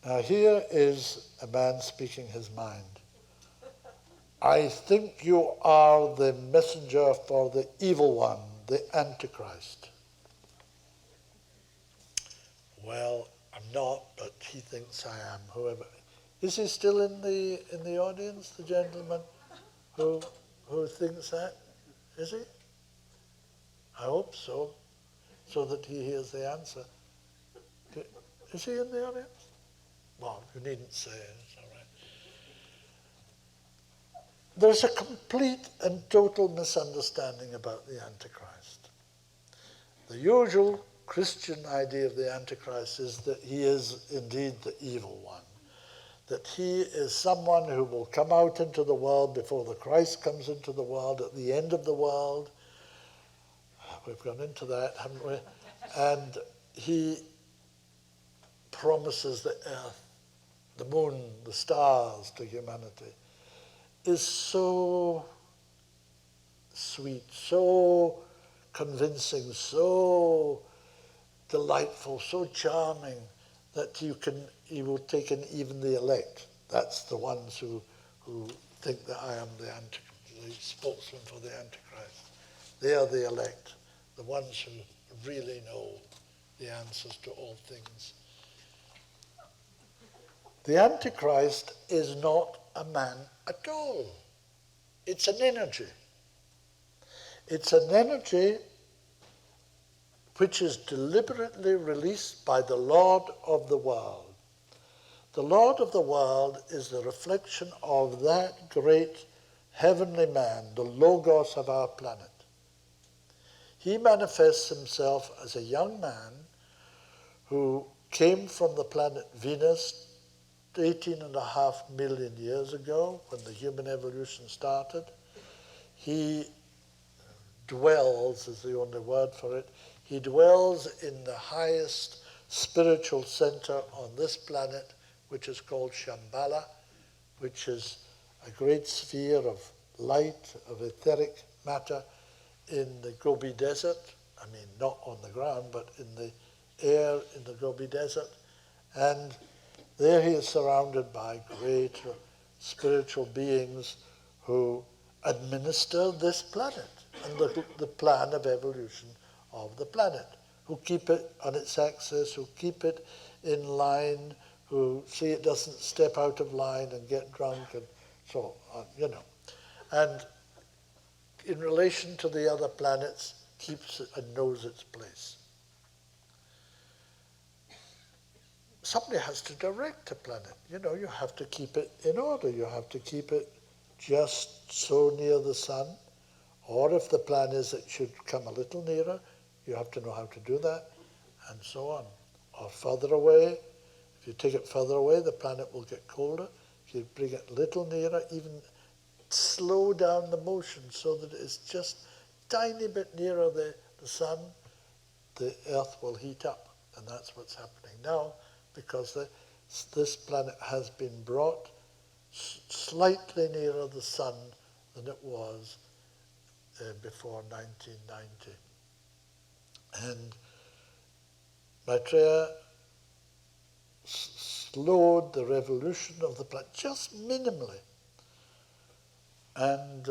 Now here is a man speaking his mind. I think you are the messenger for the evil one, the Antichrist. Well, I'm not, but he thinks I am, whoever. Is he still in the audience, the gentleman who thinks that? Is he? I hope so, so that he hears the answer. Is he in the audience? Well, you needn't say it, it's all right. There's a complete and total misunderstanding about the Antichrist. The usual Christian idea of the Antichrist is that he is indeed the evil one, that he is someone who will come out into the world before the Christ comes into the world, at the end of the world. We've gone into that, haven't we? And he promises the earth, the moon, the stars to humanity, is so sweet, so convincing, so delightful, so charming, that he will take in even the elect. That's the ones who think that I am the spokesman for the Antichrist. They are the elect, the ones who really know the answers to all things. The Antichrist is not a man at all. It's an energy. It's an energy which is deliberately released by the Lord of the world. The Lord of the world is the reflection of that great heavenly man, the Logos of our planet. He manifests himself as a young man who came from the planet Venus 18.5 million years ago, when the human evolution started. He dwells, is the only word for it, he dwells in the highest spiritual center on this planet, which is called Shambhala, which is a great sphere of light, of etheric matter in the Gobi Desert. I mean, not on the ground, but in the air in the Gobi Desert. And there he is surrounded by great spiritual beings who administer this planet and the plan of evolution of the planet, who keep it on its axis, who keep it in line, who see it doesn't step out of line and get drunk and so on, you know. And in relation to the other planets, keeps it and knows its place. Somebody has to direct a planet. You know, you have to keep it in order. You have to keep it just so near the sun. Or if the plan is it should come a little nearer, you have to know how to do that, and so on. Or further away. If you take it further away, the planet will get colder. If you bring it a little nearer, even slow down the motion so that it's just a tiny bit nearer the sun, the Earth will heat up. And that's what's happening now, because this planet has been brought slightly nearer the sun than it was before 1990. And Maitreya slowed the revolution of the planet just minimally. And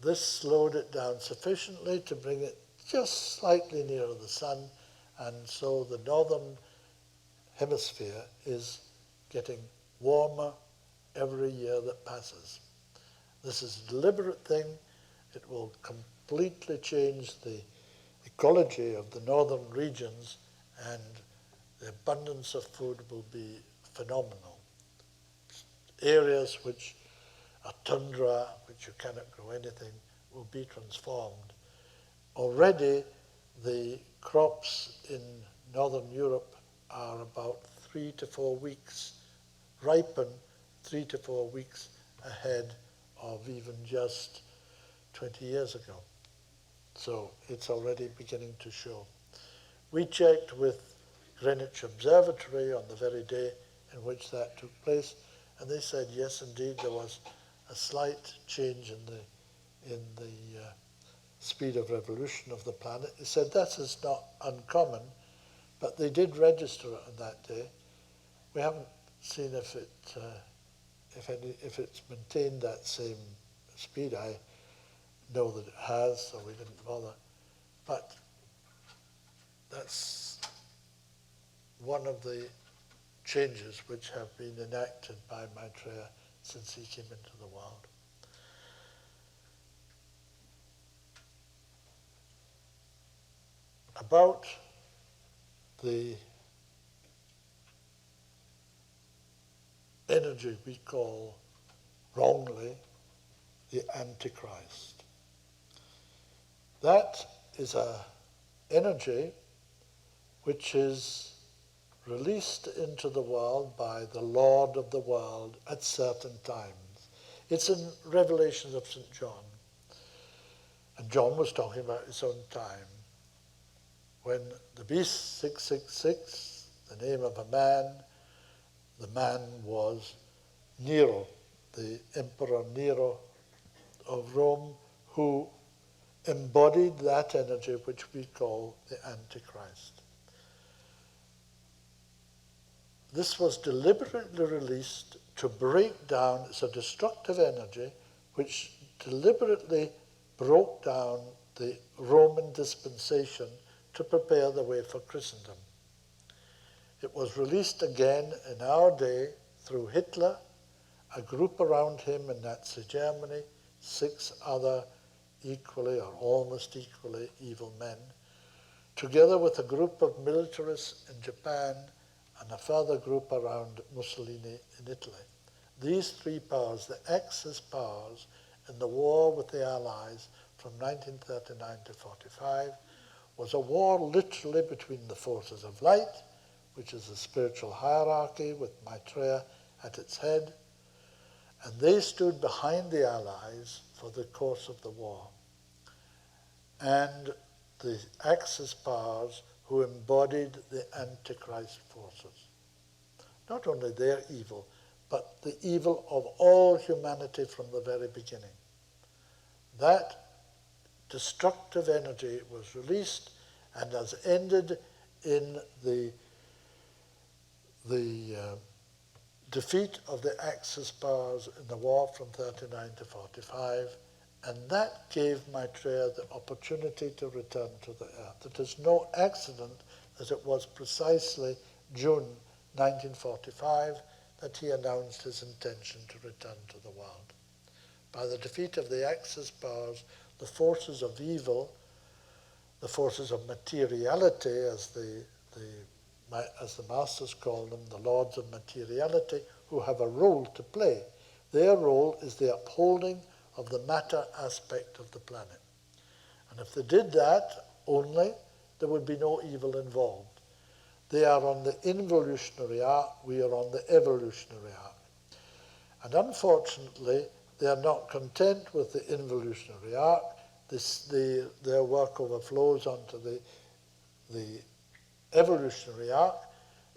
this slowed it down sufficiently to bring it just slightly nearer the sun, and so the northern hemisphere is getting warmer every year that passes. This is a deliberate thing. It will completely change the ecology of the northern regions, and the abundance of food will be phenomenal. Areas which are tundra, which you cannot grow anything, will be transformed. Already the crops in northern Europe are about 3 to 4 weeks, ripen 3 to 4 weeks ahead of even just 20 years ago. So it's already beginning to show. We checked with Greenwich Observatory on the very day in which that took place, and they said, yes, indeed, there was a slight change in the speed of revolution of the planet. They said that is not uncommon, but they did register it on that day. We haven't seen if it's maintained that same speed. I know that it has, so we didn't bother. But that's one of the changes which have been enacted by Maitreya since he came into the world. About the energy we call wrongly the Antichrist. That is an energy which is released into the world by the Lord of the world at certain times. It's in Revelations of St. John. And John was talking about his own time. When the beast 666, the name of a man, the man was Nero, the Emperor Nero of Rome, who embodied that energy which we call the Antichrist. This was deliberately released to break down, it's a destructive energy which deliberately broke down the Roman dispensation to prepare the way for Christendom. It was released again in our day through Hitler, a group around him in Nazi Germany, 6 other equally or almost equally evil men, together with a group of militarists in Japan and a further group around Mussolini in Italy. These 3 powers, the Axis powers, in the war with the Allies from 1939 to 45, was a war literally between the forces of light, which is a spiritual hierarchy with Maitreya at its head, and they stood behind the Allies for the course of the war. And the Axis powers who embodied the Antichrist forces. Not only their evil, but the evil of all humanity from the very beginning. That destructive energy was released and has ended in the defeat of the Axis powers in the war from 39 to 45, and that gave Maitreya the opportunity to return to the earth. It is no accident that it was precisely June 1945 that he announced his intention to return to the world. By the defeat of the Axis powers, the forces of evil, the forces of materiality, as the masters call them, the lords of materiality, who have a role to play. Their role is the upholding of the matter aspect of the planet. And if they did that only, there would be no evil involved. They are on the involutionary arc, we are on the evolutionary arc. And unfortunately, they are not content with the involutionary arc. Their work overflows onto the evolutionary arc,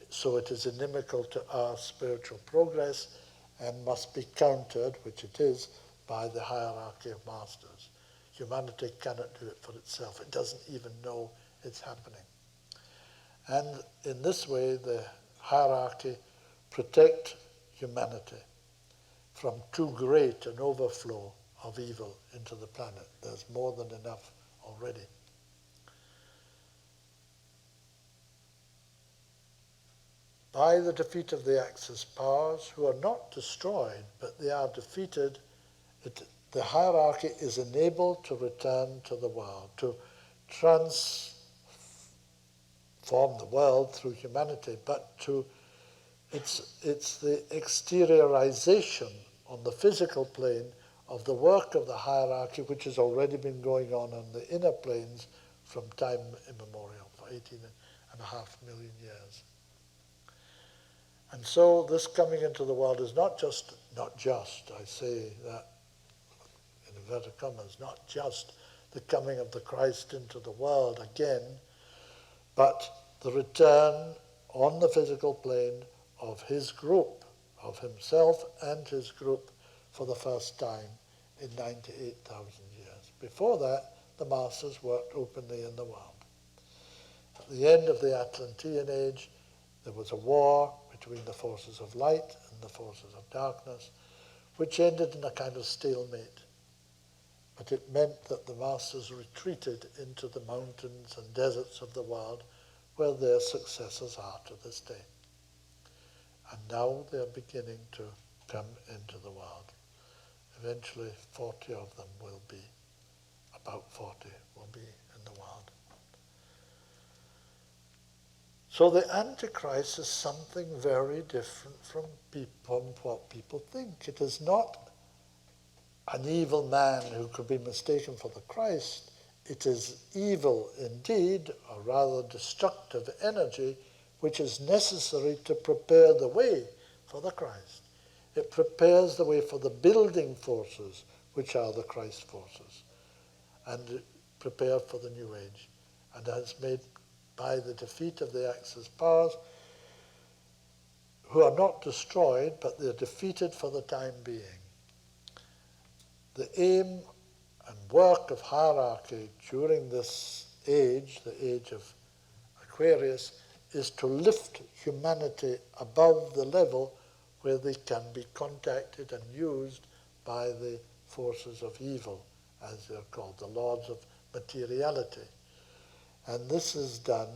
so it is inimical to our spiritual progress and must be countered, which it is, by the hierarchy of masters. Humanity cannot do it for itself. It doesn't even know it's happening. And in this way, the hierarchy protect humanity from too great an overflow of evil into the planet. There's more than enough already. By the defeat of the Axis powers, who are not destroyed, but they are defeated, the hierarchy is enabled to return to the world, to transform the world through humanity, but it's the exteriorization on the physical plane of the work of the hierarchy, which has already been going on the inner planes from time immemorial, for 18.5 million years. And so this coming into the world is not just, I say that in inverted commas, not just the coming of the Christ into the world again, but the return on the physical plane of his group, of himself and his group for the first time in 98,000 years. Before that, the masters worked openly in the world. At the end of the Atlantean age, there was a war between the forces of light and the forces of darkness, which ended in a kind of stalemate. But it meant that the masters retreated into the mountains and deserts of the world, where their successors are to this day. And now they are beginning to come into the world. Eventually 40 of them will be, about 40 will be in the world. So the Antichrist is something very different from what people think. It is not an evil man who could be mistaken for the Christ. It is evil indeed, or rather destructive energy, which is necessary to prepare the way for the Christ. It prepares the way for the building forces, which are the Christ forces, and prepared for the new age, and has made by the defeat of the Axis powers, who are not destroyed, but they're defeated for the time being. The aim and work of hierarchy during this age, the age of Aquarius, is to lift humanity above the level where they can be contacted and used by the forces of evil, as they're called, the lords of materiality. And this is done,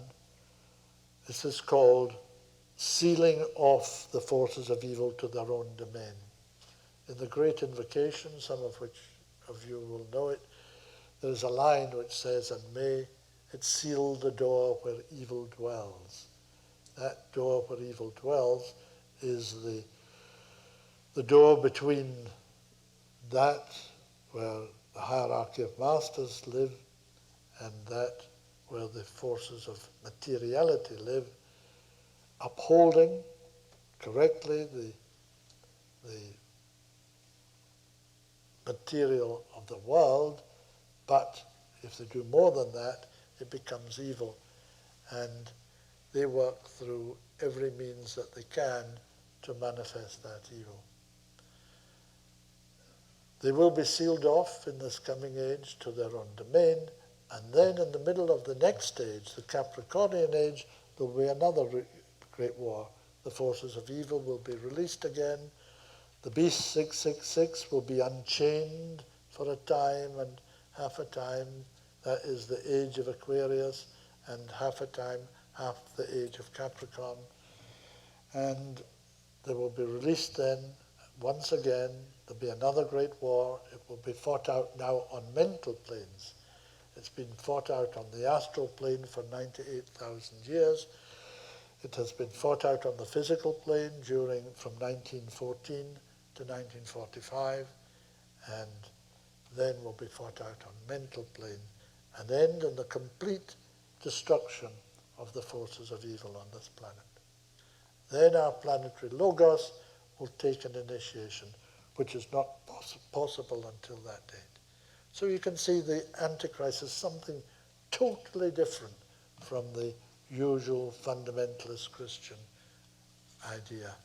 this is called sealing off the forces of evil to their own domain. In the Great Invocation, some of which of you will know it, there's a line which says, "And may it seal the door where evil dwells." That door where evil dwells is the door between that where the hierarchy of masters live and that where the forces of materiality live, upholding correctly the material of the world, but if they do more than that, it becomes evil. And they work through every means that they can to manifest that evil. They will be sealed off in this coming age to their own domain, and then in the middle of the next stage, the Capricornian age, there will be another great war. The forces of evil will be released again. The beast 666 will be unchained for a time and half a time. That is the age of Aquarius, and half a time, half the age of Capricorn. And they will be released then. Once again, there'll be another great war. It will be fought out now on mental planes. It's been fought out on the astral plane for 98,000 years. It has been fought out on the physical plane from 1914 to 1945, and then will be fought out on mental plane, and end in the complete destruction of the forces of evil on this planet. Then our planetary logos will take an initiation, which is not possible until that date. So you can see the Antichrist is something totally different from the usual fundamentalist Christian idea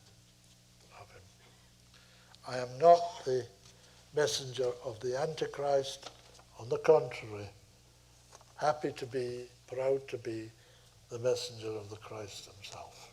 of him. I am not the messenger of the Antichrist. On the contrary, happy to be, proud to be the messenger of the Christ himself.